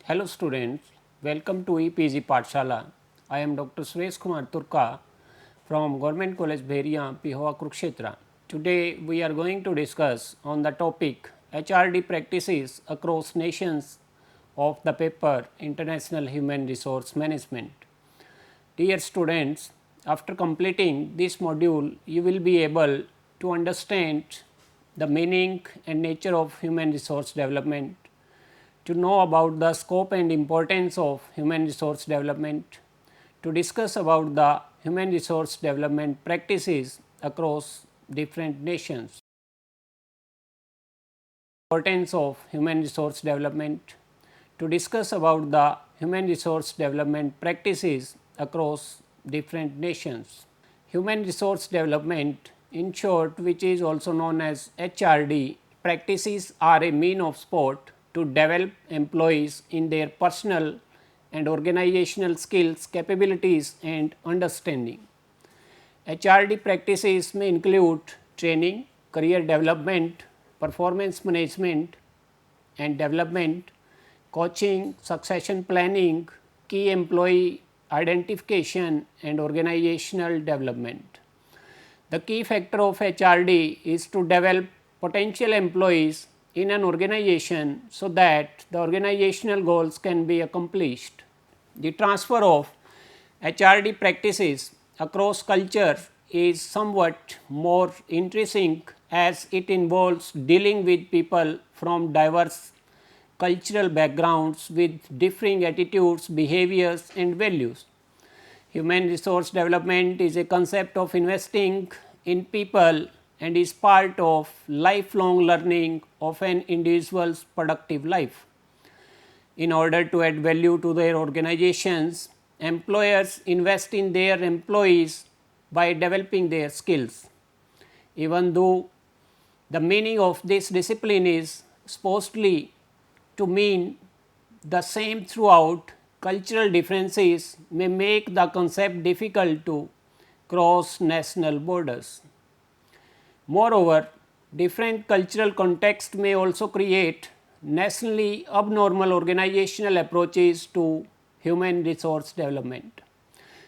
Hello students, welcome to EPG Pathshala. I am Dr. Suresh Kumar Turka from Government College Bheria, Pihova, Kurukshetra. Today we are going to discuss on the topic HRD practices across nations of the paper International Human Resource Management. Dear students, after completing this module, you will be able to understand the meaning and nature of human resource development, to know about the scope and importance of human resource development, to discuss about the human resource development practices across different nations, importance of human resource development, to discuss about the human resource development practices across different nations. Human resource development, in short, which is also known as HRD, practices are a mean of sport to develop employees in their personal and organizational skills, capabilities and understanding. HRD practices may include training, career development, performance management and development, coaching, succession planning, key employee identification and organizational development. The key factor of HRD is to develop potential employees in an organization so that the organizational goals can be accomplished. The transfer of HRD practices across culture is somewhat more interesting as it involves dealing with people from diverse cultural backgrounds with differing attitudes, behaviors and values. Human resource development is a concept of investing in people and is part of lifelong learning of an individual's productive life. In order to add value to their organizations, employers invest in their employees by developing their skills. Even though the meaning of this discipline is supposedly to mean the same throughout, cultural differences may make the concept difficult to cross national borders. Moreover, different cultural contexts may also create nationally abnormal organizational approaches to human resource development.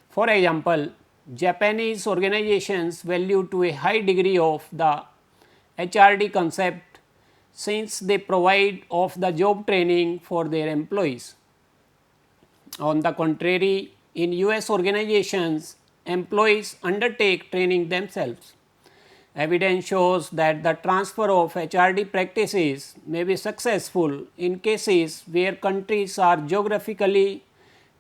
For example, Japanese organizations value to a high degree of the HRD concept since they provide off the job training for their employees. On the contrary, in US organizations, employees undertake training themselves. Evidence shows that the transfer of HRD practices may be successful in cases where countries are geographically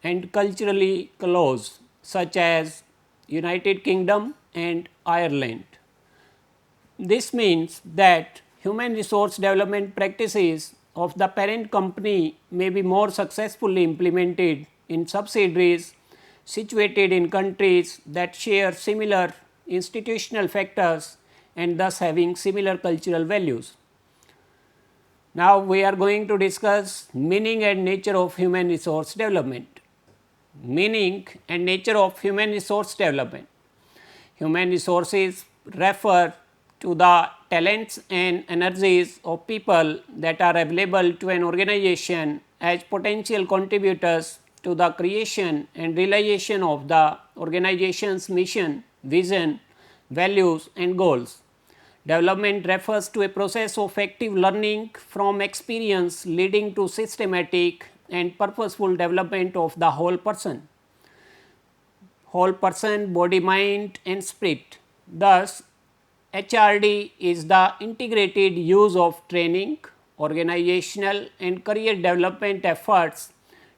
and culturally close, such as United Kingdom and Ireland. This means that human resource development practices of the parent company may be more successfully implemented in subsidiaries situated in countries that share similar institutional factors and thus having similar cultural values. Now, we are going to discuss meaning and nature of human resource development. Meaning and nature of human resource development. Human resources refer to the talents and energies of people that are available to an organization as potential contributors to the creation and realization of the organization's mission, vision, values and goals. Development refers to a process of active learning from experience leading to systematic and purposeful development of the whole person, body, mind and spirit. Thus, HRD is the integrated use of training, organizational and career development efforts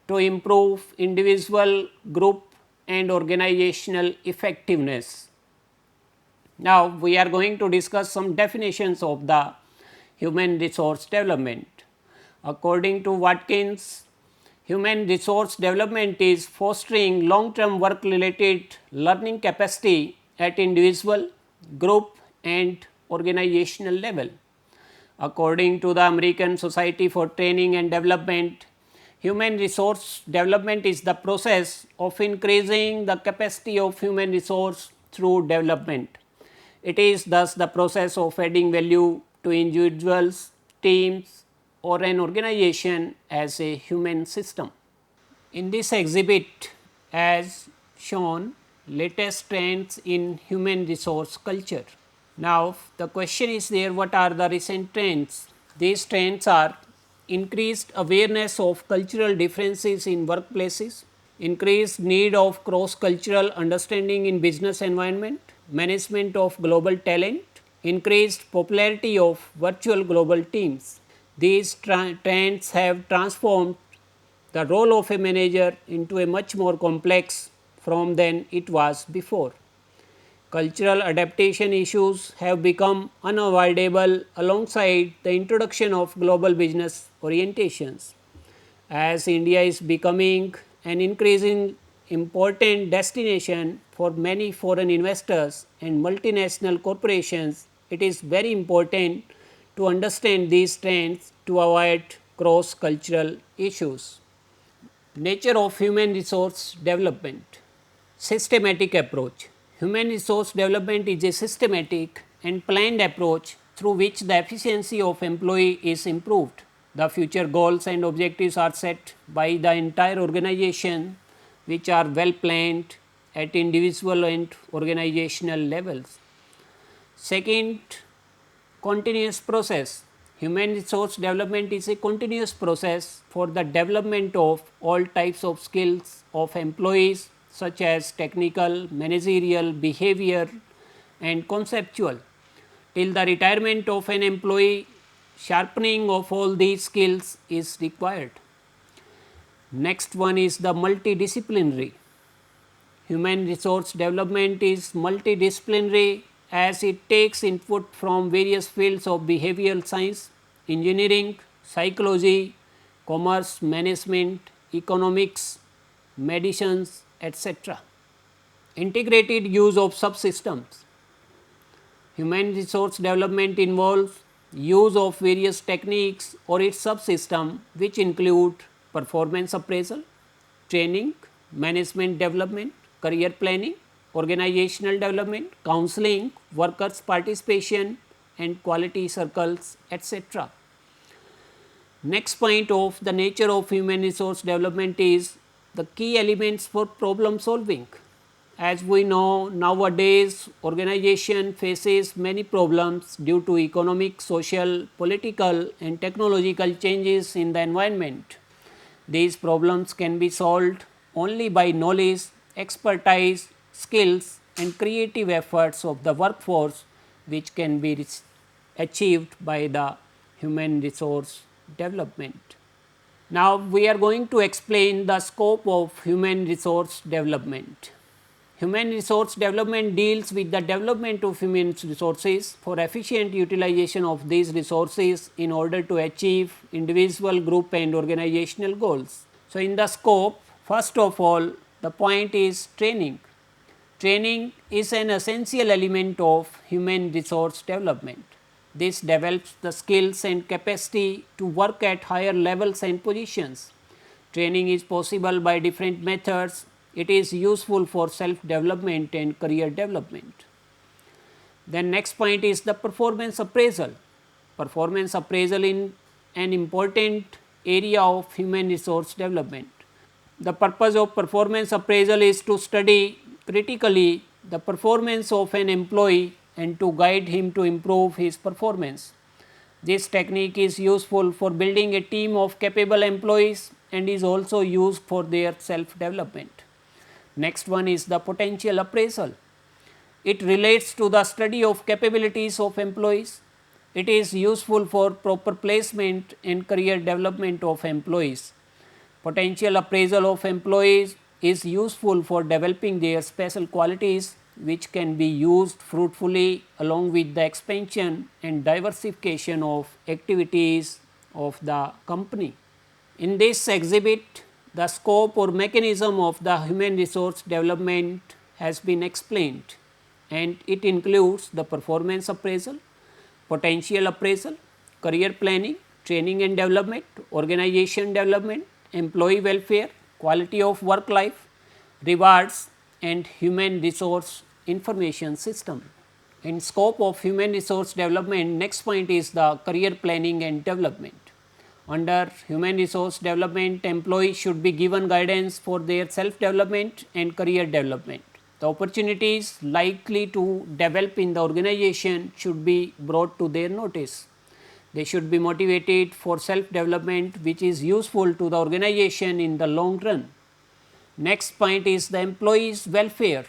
to improve individual, group and organizational effectiveness. Now, we are going to discuss some definitions of the human resource development. According to Watkins, human resource development is fostering long term work related learning capacity at individual, group and organizational level. According to the American Society for Training and Development, human resource development is the process of increasing the capacity of human resource through development. It is thus the process of adding value to individuals, teams, or an organization as a human system. In this exhibit, as shown, latest trends in human resource culture. Now, the question is there, what are the recent trends? These trends are increased awareness of cultural differences in workplaces, increased need of cross cultural understanding in business environment, management of global talent, increased popularity of virtual global teams. These trends have transformed the role of a manager into a much more complex from than it was before. Cultural adaptation issues have become unavoidable alongside the introduction of global business orientations. As India is becoming an increasing important destination for many foreign investors and multinational corporations, it is very important to understand these trends to avoid cross cultural issues. Nature of human resource development. Systematic approach. Human resource development is a systematic and planned approach through which the efficiency of employee is improved. The future goals and objectives are set by the entire organization, which are well planned at individual and organizational levels. Second, continuous process. Human resource development is a continuous process for the development of all types of skills of employees, such as technical, managerial, behavior and conceptual. Till the retirement of an employee, sharpening of all these skills is required. Next one is the multidisciplinary. Human resource development is multidisciplinary as it takes input from various fields of behavioral science, engineering, psychology, commerce, management, economics, medicines, etc. Integrated use of subsystems. Human resource development involves use of various techniques or its subsystem, which include performance appraisal, training, management development, career planning, organizational development, counseling, workers participation and quality circles, etc. Next point of the nature of human resource development is the key elements for problem solving. As we know, nowadays organization faces many problems due to economic, social, political and technological changes in the environment. These problems can be solved only by knowledge, expertise, skills and creative efforts of the workforce, which can be achieved by the human resource development. Now, we are going to explain the scope of human resource development. Human resource development deals with the development of human resources for efficient utilization of these resources in order to achieve individual, group and organizational goals. So, in the scope, first of all, the point is training. Training is an essential element of human resource development. This develops the skills and capacity to work at higher levels and positions. Training is possible by different methods. It is useful for self development and career development. Then next point is the performance appraisal. Performance appraisal in an important area of human resource development. The purpose of performance appraisal is to study critically the performance of an employee and to guide him to improve his performance. This technique is useful for building a team of capable employees and is also used for their self development. Next one is the potential appraisal. It relates to the study of capabilities of employees. It is useful for proper placement and career development of employees. Potential appraisal of employees is useful for developing their special qualities, which can be used fruitfully along with the expansion and diversification of activities of the company. In this exhibit, the scope or mechanism of the human resource development has been explained, and it includes the performance appraisal, potential appraisal, career planning, training and development, organization development, employee welfare, quality of work life, rewards and human resource information system. In scope of human resource development, next point is the career planning and development. Under human resource development, employees should be given guidance for their self development and career development. The opportunities likely to develop in the organization should be brought to their notice. They should be motivated for self development, which is useful to the organization in the long run. Next point is the employees welfare.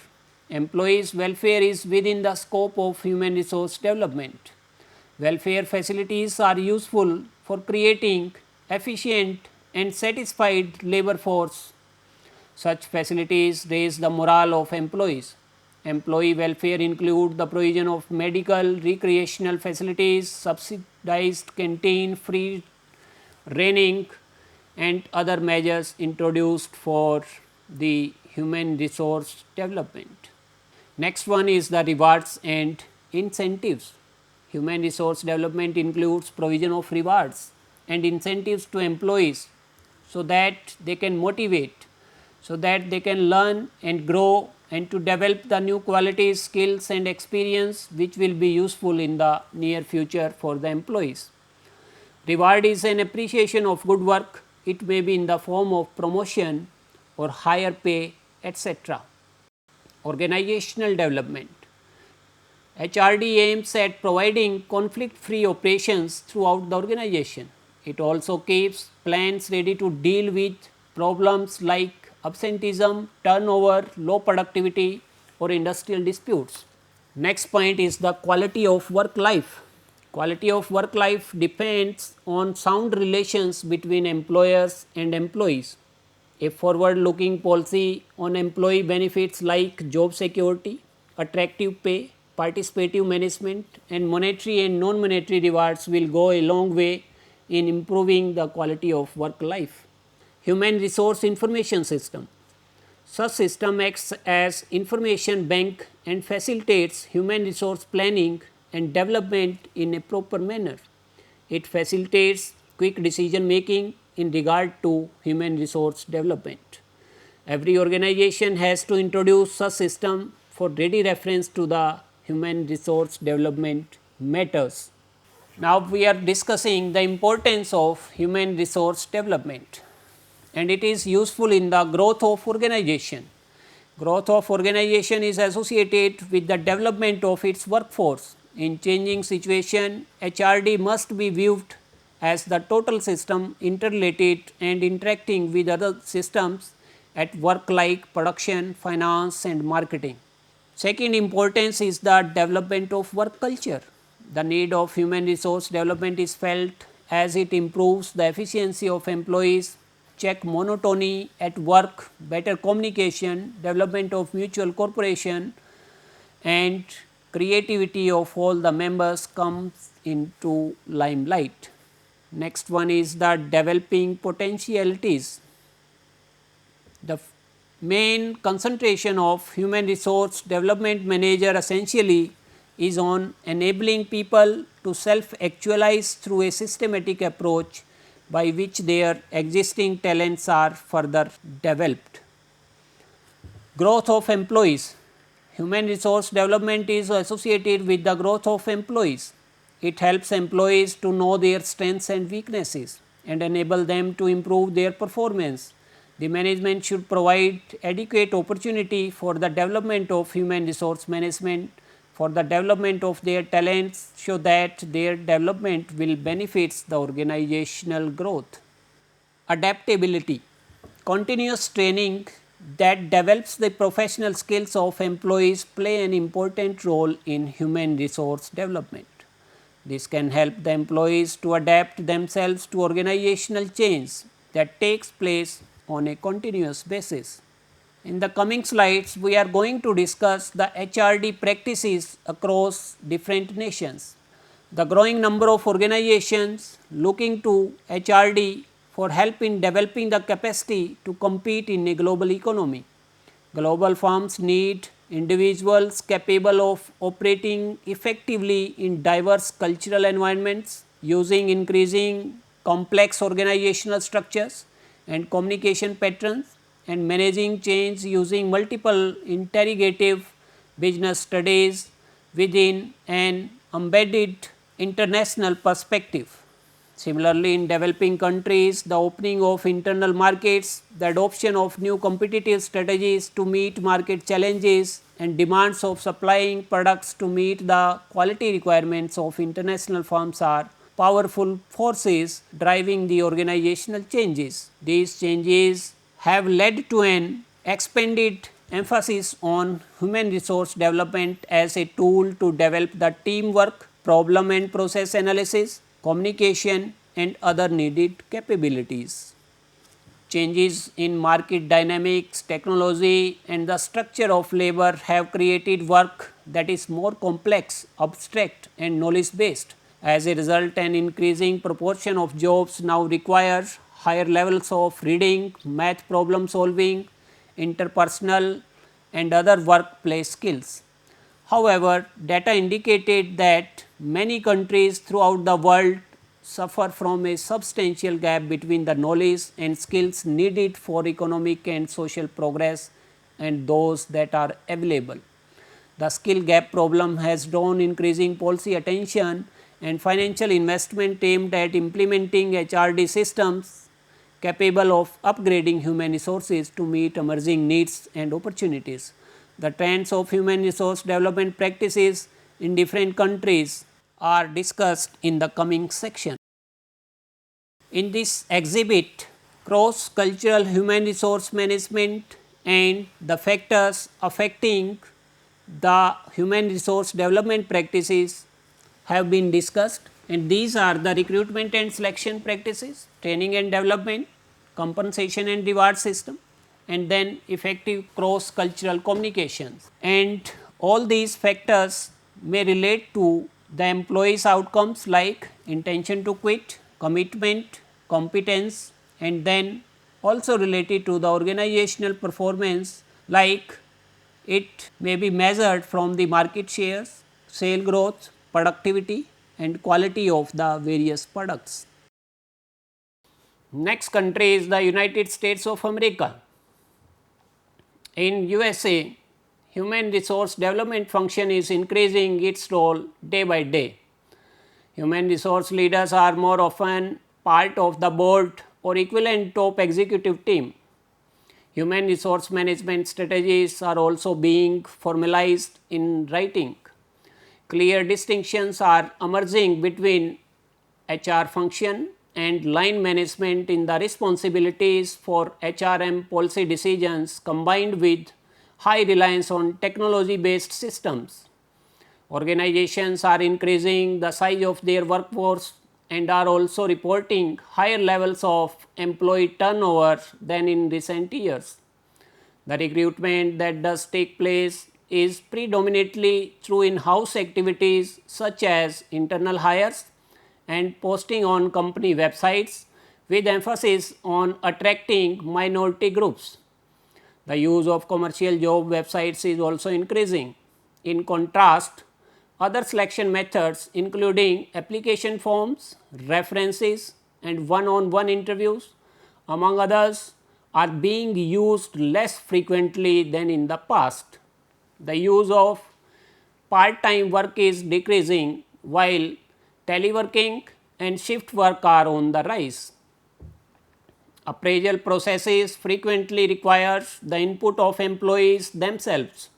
Employees welfare is within the scope of human resource development. Welfare facilities are useful for creating efficient and satisfied labor force. Such facilities raise the morale of employees. Employee welfare include the provision of medical, recreational facilities, subsidized canteen, free reining and other measures introduced for the human resource development. Next one is the rewards and incentives. Human resource development includes provision of rewards and incentives to employees so that they can motivate, so that they can learn and grow and to develop the new qualities, skills and experience which will be useful in the near future for the employees. Reward is an appreciation of good work. It may be in the form of promotion or higher pay, etc. Organizational development. HRD aims at providing conflict free operations throughout the organization. It also keeps plants ready to deal with problems like absenteeism, turnover, low productivity or industrial disputes. Next point is the quality of work life. Quality of work life depends on sound relations between employers and employees. A forward looking policy on employee benefits like job security, attractive pay, participative management and monetary and non monetary rewards will go a long way in improving the quality of work life. Human resource information system. Such system acts as information bank and facilitates human resource planning and development in a proper manner. It facilitates quick decision making in regard to human resource development. Every organization has to introduce such system for ready reference to the human resource development matters. Now, we are discussing the importance of human resource development and it is useful in the growth of organization. Growth of organization is associated with the development of its workforce. In changing situation, HRD must be viewed as the total system interrelated and interacting with other systems at work like production, finance and marketing. Second importance is the development of work culture. The need of human resource development is felt as it improves the efficiency of employees, check monotony at work, better communication, development of mutual cooperation and creativity of all the members comes into limelight. Next one is the developing potentialities. The main concentration of human resource development manager essentially is on enabling people to self actualize through a systematic approach by which their existing talents are further developed. Growth of employees. Human resource development is associated with the growth of employees. It helps employees to know their strengths and weaknesses and enable them to improve their performance. The management should provide adequate opportunity for the development of human resource management for the development of their talents so that their development will benefit the organizational growth. Adaptability. Continuous training that develops the professional skills of employees play an important role in human resource development. This can help the employees to adapt themselves to organizational change that takes place on a continuous basis. In the coming slides, we are going to discuss the HRD practices across different nations. The growing number of organizations looking to HRD for help in developing the capacity to compete in a global economy. Global firms need individuals capable of operating effectively in diverse cultural environments using increasing complex organizational structures and communication patterns and managing change using multiple interrogative business studies within an embedded international perspective. Similarly, in developing countries, the opening of internal markets, the adoption of new competitive strategies to meet market challenges and demands of supplying products to meet the quality requirements of international firms are powerful forces driving the organizational changes. These changes have led to an expanded emphasis on human resource development as a tool to develop the teamwork, problem and process analysis, communication and other needed capabilities. Changes in market dynamics, technology and the structure of labor have created work that is more complex, abstract and knowledge based. As a result, an increasing proportion of jobs now require higher levels of reading, math problem solving, interpersonal and other workplace skills. However, data indicated that many countries throughout the world suffer from a substantial gap between the knowledge and skills needed for economic and social progress and those that are available. The skill gap problem has drawn increasing policy attention and financial investment aimed at implementing HRD systems capable of upgrading human resources to meet emerging needs and opportunities. The trends of human resource development practices in different countries are discussed in the coming section. In this exhibit, cross cultural human resource management and the factors affecting the human resource development practices have been discussed, and these are the recruitment and selection practices, training and development, compensation and reward system, and then effective cross cultural communications. And all these factors may relate to the employees outcomes like intention to quit, commitment, competence, and then also related to the organizational performance like it may be measured from the market shares, sale growth, productivity and quality of the various products. Next country is the United States of America. In USA, human resource development function is increasing its role day by day. Human resource leaders are more often part of the board or equivalent top executive team. Human resource management strategies are also being formalized in writing. Clear distinctions are emerging between HR function and line management in the responsibilities for HRM policy decisions combined with high reliance on technology based systems. Organizations are increasing the size of their workforce and are also reporting higher levels of employee turnover than in recent years. The recruitment that does take place is predominantly through in-house activities such as internal hires and posting on company websites with emphasis on attracting minority groups. The use of commercial job websites is also increasing. In contrast, other selection methods including application forms, references and one-on-one interviews among others are being used less frequently than in the past. The use of part-time work is decreasing while teleworking and shift work are on the rise. Appraisal processes frequently requires the input of employees themselves,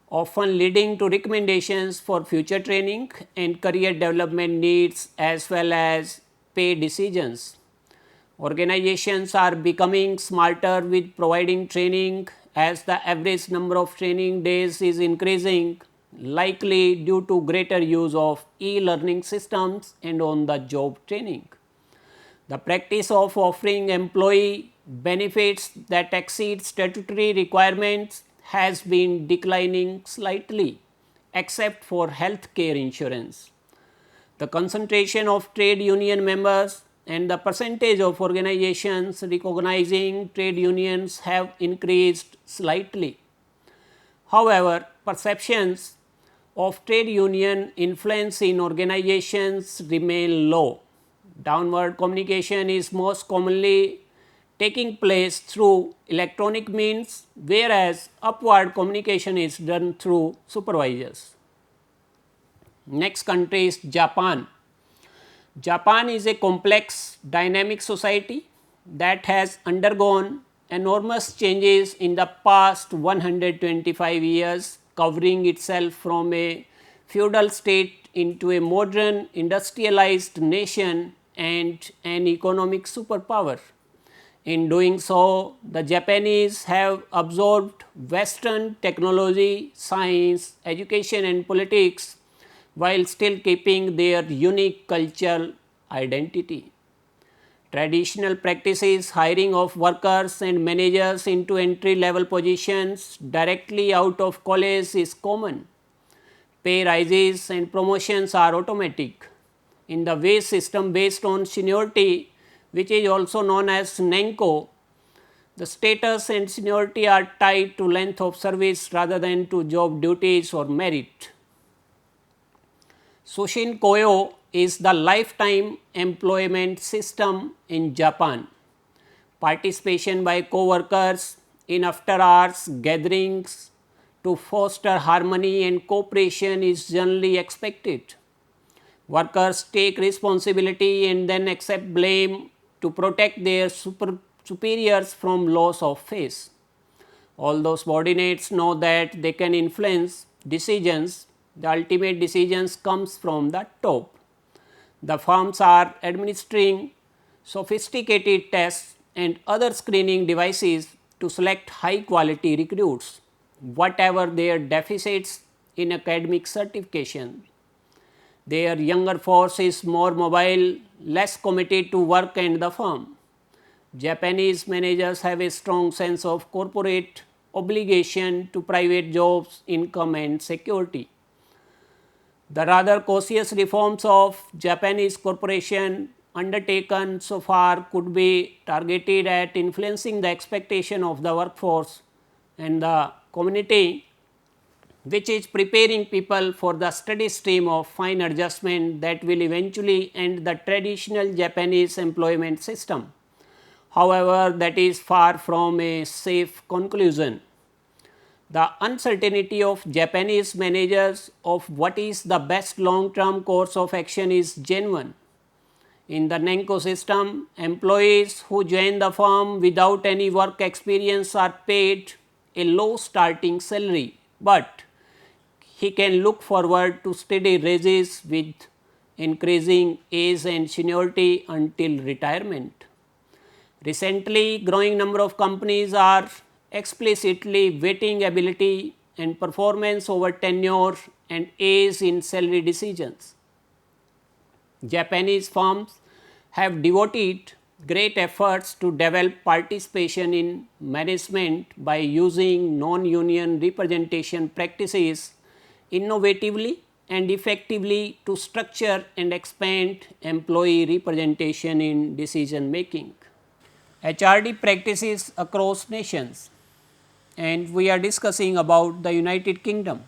often leading to recommendations for future training and career development needs as well as pay decisions. Organizations are becoming smarter with providing training as the average number of training days is increasing, likely due to greater use of e-learning systems and on the job training. The practice of offering employee benefits that exceed statutory requirements has been declining slightly, except for health care insurance. The concentration of trade union members and the percentage of organizations recognizing trade unions have increased slightly. However, perceptions of trade union influence in organizations remain low. Downward communication is most commonly taking place through electronic means, whereas upward communication is done through supervisors. Next country is Japan. Japan is a complex, dynamic society that has undergone enormous changes in the past 125 years, covering itself from a feudal state into a modern industrialized nation and an economic superpower. In doing so, the Japanese have absorbed Western technology, science, education and politics while still keeping their unique cultural identity. Traditional practices, hiring of workers and managers into entry level positions directly out of college is common. Pay rises and promotions are automatic. In the wage system based on seniority, which is also known as Nenko, the status and seniority are tied to length of service rather than to job duties or merit. Sushin Koyo is the lifetime employment system in Japan. Participation by co-workers in after-hours gatherings to foster harmony and cooperation is generally expected. Workers take responsibility and then accept blame to protect their superiors from loss of face. Although subordinates know that they can influence decisions, the ultimate decisions comes from the top. The firms are administering sophisticated tests and other screening devices to select high quality recruits, whatever their deficits in academic certification. Their younger force is more mobile, less committed to work and the firm. Japanese managers have a strong sense of corporate obligation to private jobs, income and security. The rather cautious reforms of Japanese corporation undertaken so far could be targeted at influencing the expectation of the workforce and the community, which is preparing people for the steady stream of fine adjustment that will eventually end the traditional Japanese employment system. However, that is far from a safe conclusion. The uncertainty of Japanese managers of what is the best long term course of action is genuine. In the Nenko system, employees who join the firm without any work experience are paid a low starting salary, but he can look forward to steady raises with increasing age and seniority until retirement. Recently, growing number of companies are explicitly weighting ability and performance over tenure and age in salary decisions. Japanese firms have devoted great efforts to develop participation in management by using non-union representation practices innovatively and effectively to structure and expand employee representation in decision making. HRD practices across nations, and we are discussing about the United Kingdom.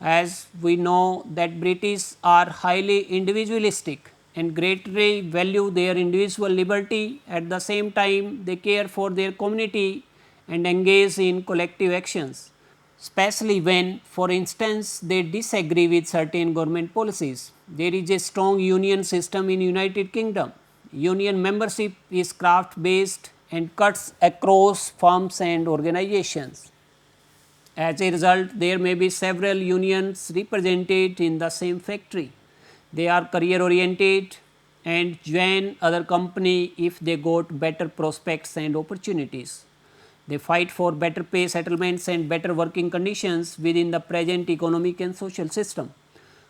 As we know that British are highly individualistic and greatly value their individual liberty, at the same time they care for their community and engage in collective actions, especially when for instance they disagree with certain government policies. There is a strong union system in United Kingdom. Union membership is craft based and cuts across firms and organizations. As a result, there may be several unions represented in the same factory. They are career oriented and join other company if they got better prospects and opportunities. They fight for better pay settlements and better working conditions within the present economic and social system.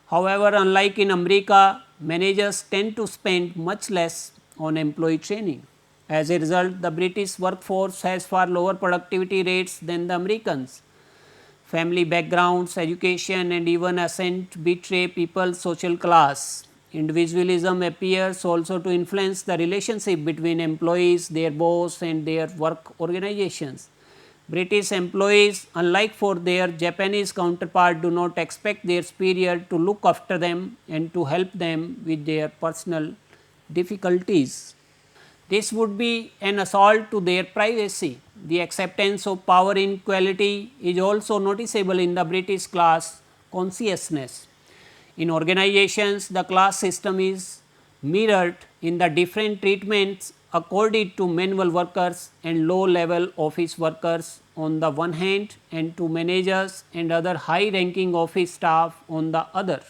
However, unlike in America, managers tend to spend much less on employee training. As a result, the British workforce has far lower productivity rates than the Americans. Family backgrounds, education and even ascent betray people's social class. Individualism appears also to influence the relationship between employees, their boss and their work organizations. British employees, unlike for their Japanese counterpart, do not expect their superior to look after them and to help them with their personal difficulties. This would be an assault to their privacy. The acceptance of power inequality is also noticeable in the British class consciousness. In organizations, the class system is mirrored in the different treatments accorded to manual workers and low level office workers on the one hand and to managers and other high ranking office staff on the other.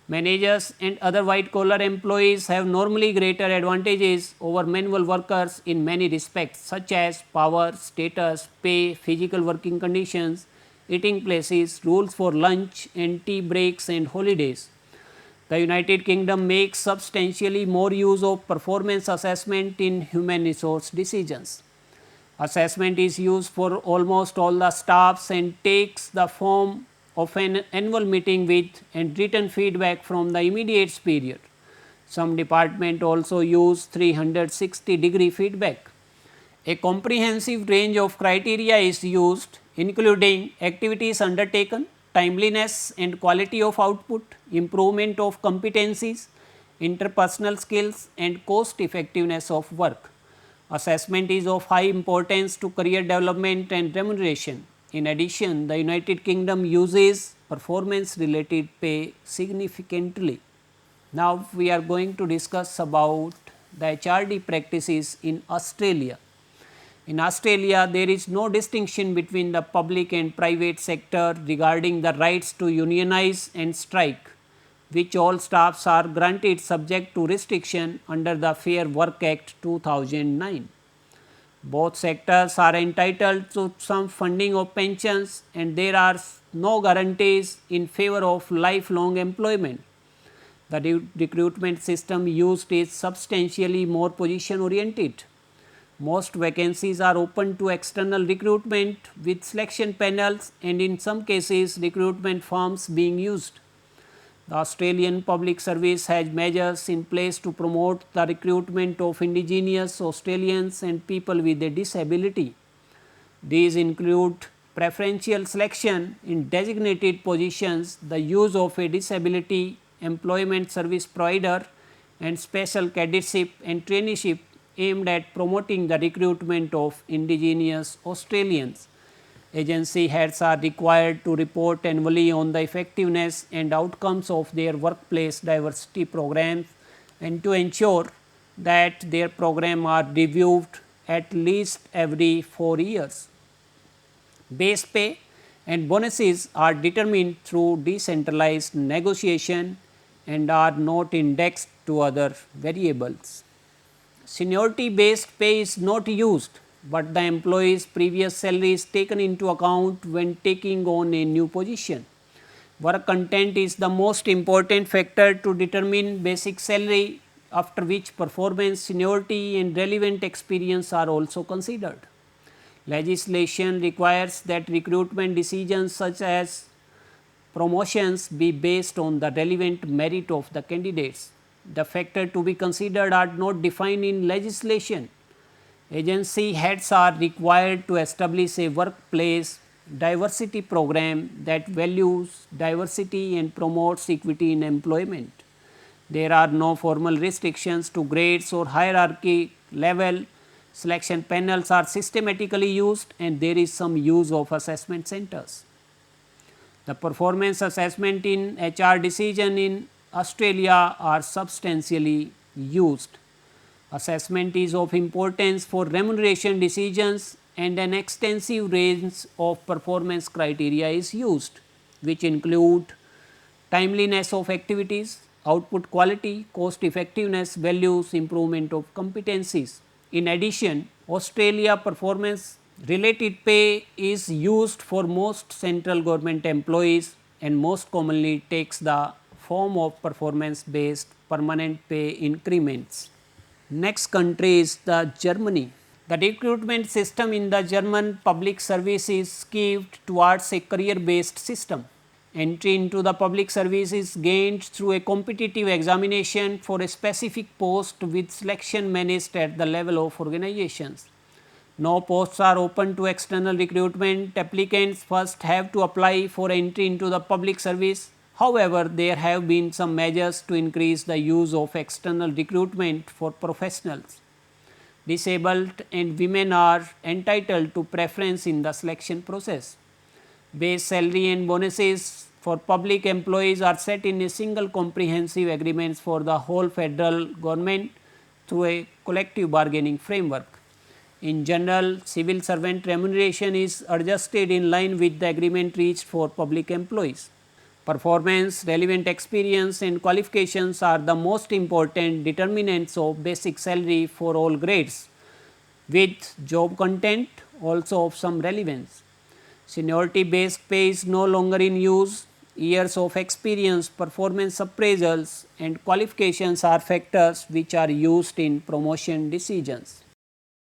Managers and other white collar employees have normally greater advantages over manual workers in many respects such as power, status, pay, physical working conditions, eating places, rules for lunch and tea breaks and holidays. The United Kingdom makes substantially more use of performance assessment in human resource decisions. Assessment is used for almost all the staffs and takes the form of an annual meeting with and written feedback from the immediate period. Some departments also use 360-degree feedback. A comprehensive range of criteria is used including activities undertaken, timeliness and quality of output, improvement of competencies, interpersonal skills and cost effectiveness of work. Assessment is of high importance to career development and remuneration. In addition, the United Kingdom uses performance related pay significantly. Now, we are going to discuss about the HRD practices in Australia. In Australia, there is no distinction between the public and private sector regarding the rights to unionize and strike, which all staffs are granted subject to restriction under the Fair Work Act 2009. Both sectors are entitled to some funding of pensions and there are no guarantees in favor of lifelong employment. The recruitment system used is substantially more position oriented. Most vacancies are open to external recruitment with selection panels and in some cases recruitment firms being used. The Australian Public Service has measures in place to promote the recruitment of indigenous Australians and people with a disability. These include preferential selection in designated positions, the use of a disability employment service provider and special cadetship and traineeship aimed at promoting the recruitment of indigenous Australians. Agency heads are required to report annually on the effectiveness and outcomes of their workplace diversity programs and to ensure that their program are reviewed at least every 4 years. Base pay and bonuses are determined through decentralized negotiation and are not indexed to other variables. Seniority based pay is not used, but the employee's previous salary is taken into account when taking on a new position. Work content is the most important factor to determine basic salary, after which performance, seniority and relevant experience are also considered. Legislation requires that recruitment decisions such as promotions be based on the relevant merit of the candidates. The factors to be considered are not defined in legislation. Agency heads are required to establish a workplace diversity program that values diversity and promotes equity in employment. There are no formal restrictions to grades or hierarchy level. Selection panels are systematically used and there is some use of assessment centers. The performance assessment in HR decision in Australia are substantially used. Assessment is of importance for remuneration decisions and an extensive range of performance criteria is used, which include timeliness of activities, output quality, cost effectiveness, values, improvement of competencies. In addition, Australia performance related pay is used for most central government employees and most commonly takes the form of performance based permanent pay increments. Next country is the Germany. The recruitment system in the German public service is skewed towards a career based system. Entry into the public service is gained through a competitive examination for a specific post with selection managed at the level of organizations. No posts are open to external recruitment. Applicants first have to apply for entry into the public service. However, there have been some measures to increase the use of external recruitment for professionals. Disabled and women are entitled to preference in the selection process. Base salary and bonuses for public employees are set in a single comprehensive agreements for the whole federal government through a collective bargaining framework. In general, civil servant remuneration is adjusted in line with the agreement reached for public employees. Performance, relevant experience and qualifications are the most important determinants of basic salary for all grades, with job content also of some relevance. Seniority based pay is no longer in use. Years of experience, performance appraisals and qualifications are factors which are used in promotion decisions.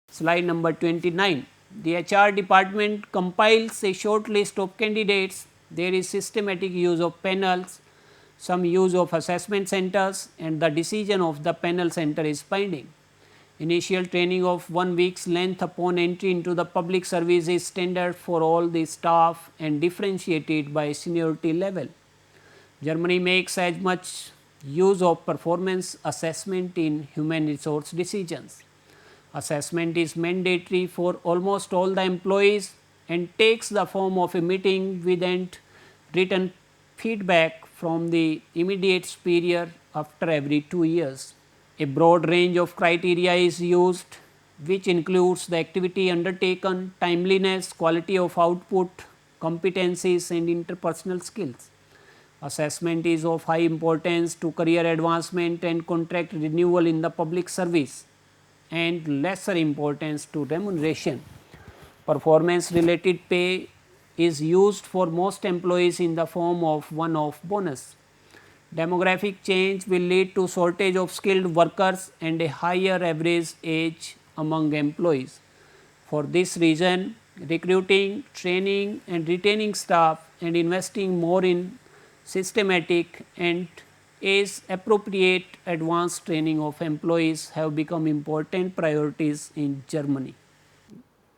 Slide number 29. The HR department compiles a short list of candidates. There is systematic use of panels, some use of assessment centers, and the decision of the panel center is binding. Initial training of 1 week's length upon entry into the public service is standard for all the staff and differentiated by seniority level. Germany makes as much use of performance assessment in human resource decisions. Assessment is mandatory for almost all the employees and takes the form of a meeting with and written feedback from the immediate superior after every 2 years. A broad range of criteria is used, which includes the activity undertaken, timeliness, quality of output, competencies and interpersonal skills. Assessment is of high importance to career advancement and contract renewal in the public service, and lesser importance to remuneration. Performance related pay is used for most employees in the form of one-off bonus. Demographic change will lead to shortage of skilled workers and a higher average age among employees. For this reason, recruiting, training and retaining staff and investing more in systematic and age appropriate advanced training of employees have become important priorities in Germany.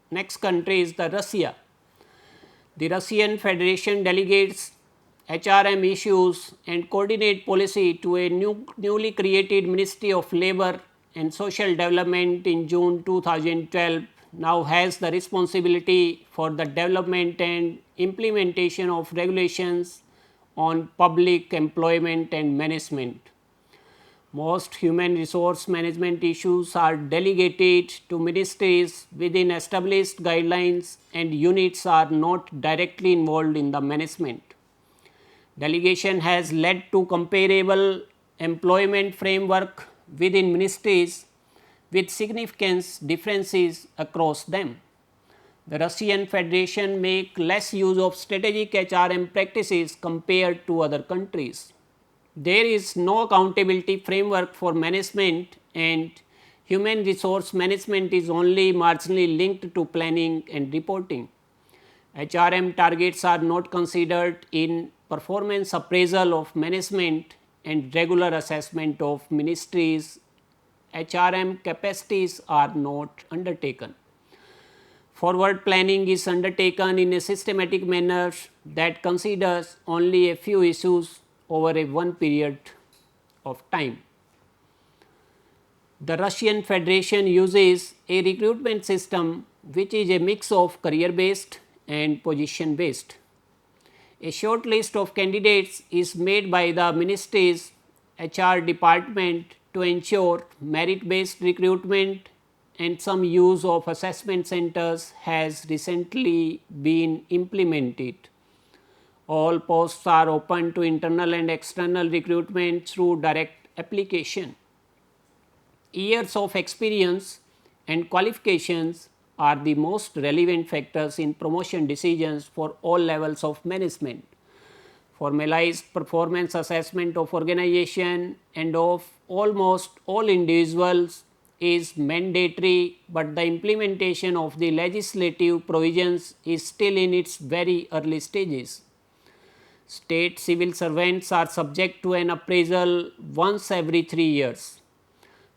Next country is the Russia. The Russian Federation delegates HRM issues and coordinate policy to a newly created Ministry of Labour and Social Development in June 2012 now has the responsibility for the development and implementation of regulations on public employment and management. Most human resource management issues are delegated to ministries within established guidelines and units are not directly involved in the management. Delegation has led to comparable employment framework within ministries with significant differences across them. The Russian Federation make less use of strategic HRM practices compared to other countries. There is no accountability framework for management and human resource management is only marginally linked to planning and reporting. HRM targets are not considered in performance appraisal of management and regular assessment of ministries. HRM capacities are not undertaken. Forward planning is undertaken in a systematic manner that considers only a few issues over a one period of time. The Russian Federation uses a recruitment system which is a mix of career based and position based. A short list of candidates is made by the ministry's HR department to ensure merit based recruitment, and some use of assessment centers has recently been implemented. All posts are open to internal and external recruitment through direct application. Years of experience and qualifications are the most relevant factors in promotion decisions for all levels of management. Formalized performance assessment of organization and of almost all individuals is mandatory, but the implementation of the legislative provisions is still in its very early stages. State civil servants are subject to an appraisal once every 3 years.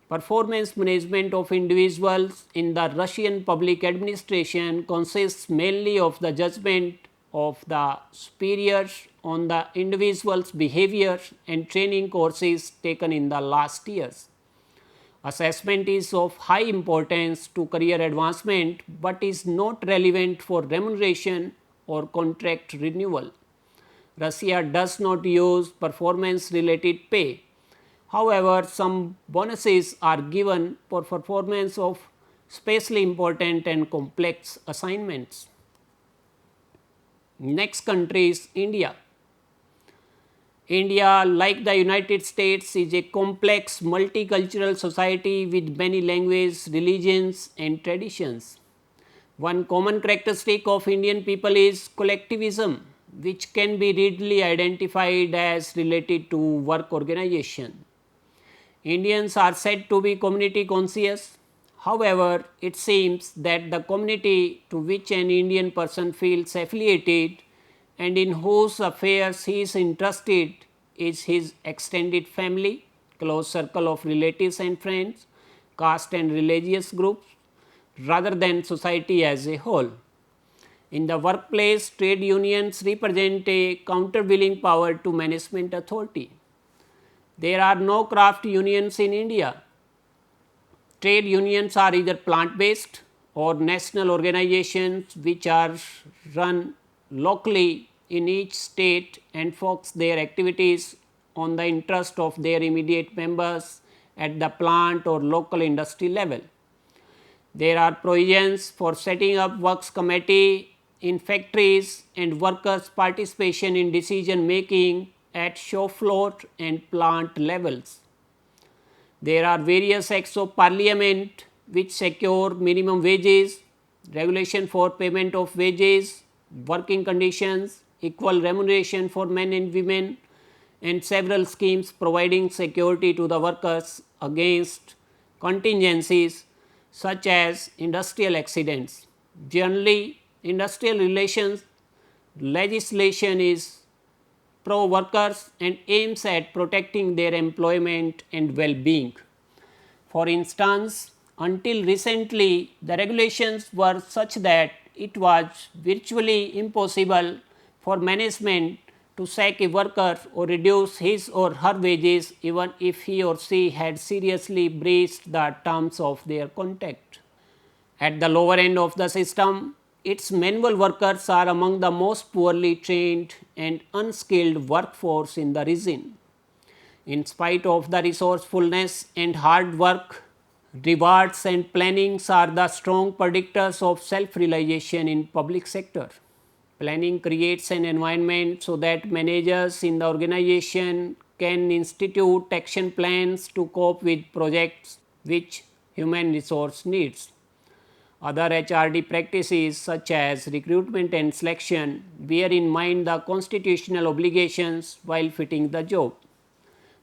Performance management of individuals in the Russian public administration consists mainly of the judgment of the superiors on the individual's behavior and training courses taken in the last years. Assessment is of high importance to career advancement, but is not relevant for remuneration or contract renewal. Russia does not use performance related pay. However, some bonuses are given for performance of especially important and complex assignments. Next country is India. India, like the United States, is a complex multicultural society with many languages, religions and traditions. One common characteristic of Indian people is collectivism, which can be readily identified as related to work organization. Indians are said to be community conscious. However, it seems that the community to which an Indian person feels affiliated and in whose affairs he is interested is his extended family, close circle of relatives and friends, caste and religious groups, rather than society as a whole. In the workplace, trade unions represent a countervailing power to management authority. There are no craft unions in India. Trade unions are either plant based or national organizations which are run locally in each state and focus their activities on the interest of their immediate members at the plant or local industry level. There are provisions for setting up works committee in factories and workers' participation in decision making at shop floor and plant levels. There are various acts of parliament which secure minimum wages, regulation for payment of wages, working conditions, equal remuneration for men and women, and several schemes providing security to the workers against contingencies such as industrial accidents. Generally, industrial relations legislation is pro workers and aims at protecting their employment and well being. For instance, until recently, the regulations were such that it was virtually impossible for management to sack a worker or reduce his or her wages even if he or she had seriously breached the terms of their contract. At the lower end of the system, its manual workers are among the most poorly trained and unskilled workforce in the region. In spite of the resourcefulness and hard work, rewards and plannings are the strong predictors of self-realization in public sector. Planning creates an environment so that managers in the organization can institute action plans to cope with projects which human resource needs. Other HRD practices such as recruitment and selection bear in mind the constitutional obligations while fitting the job.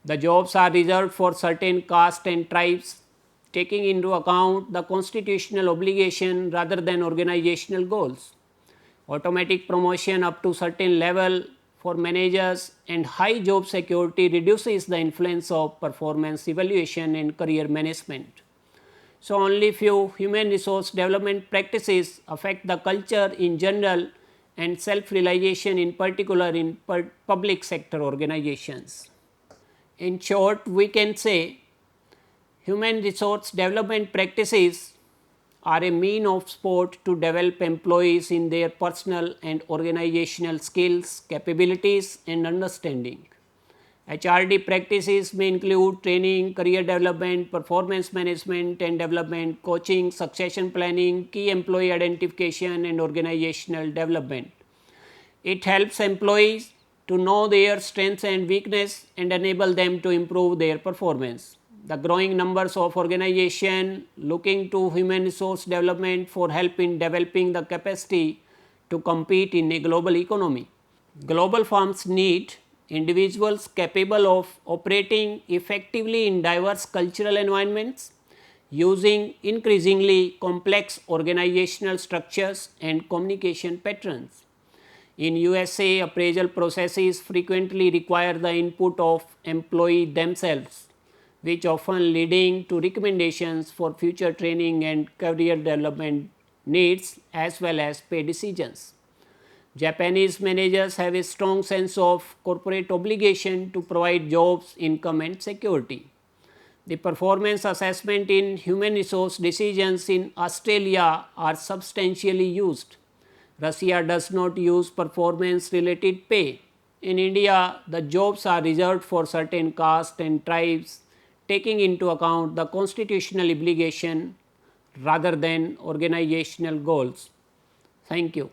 The jobs are reserved for certain castes and tribes, taking into account the constitutional obligation rather than organizational goals. Automatic promotion up to certain level for managers and high job security reduces the influence of performance evaluation and career management. So, only few human resource development practices affect the culture in general and self-realization in particular in public sector organizations. In short, we can say human resource development practices are a mean of sport to develop employees in their personal and organizational skills, capabilities and understanding. HRD practices may include training, career development, performance management and development, coaching, succession planning, key employee identification and organizational development. It helps employees to know their strengths and weakness and enable them to improve their performance. The growing numbers of organizations looking to human resource development for help in developing the capacity to compete in a global economy. Global firms need individuals capable of operating effectively in diverse cultural environments, using increasingly complex organizational structures and communication patterns. In USA, appraisal processes frequently require the input of employee themselves, which often leading to recommendations for future training and career development needs as well as pay decisions. Japanese managers have a strong sense of corporate obligation to provide jobs, income and security. The performance assessment in human resource decisions in Australia are substantially used. Russia does not use performance related pay in India, the jobs are reserved for certain castes and tribes, taking into account the constitutional obligation rather than organizational goals. Thank you.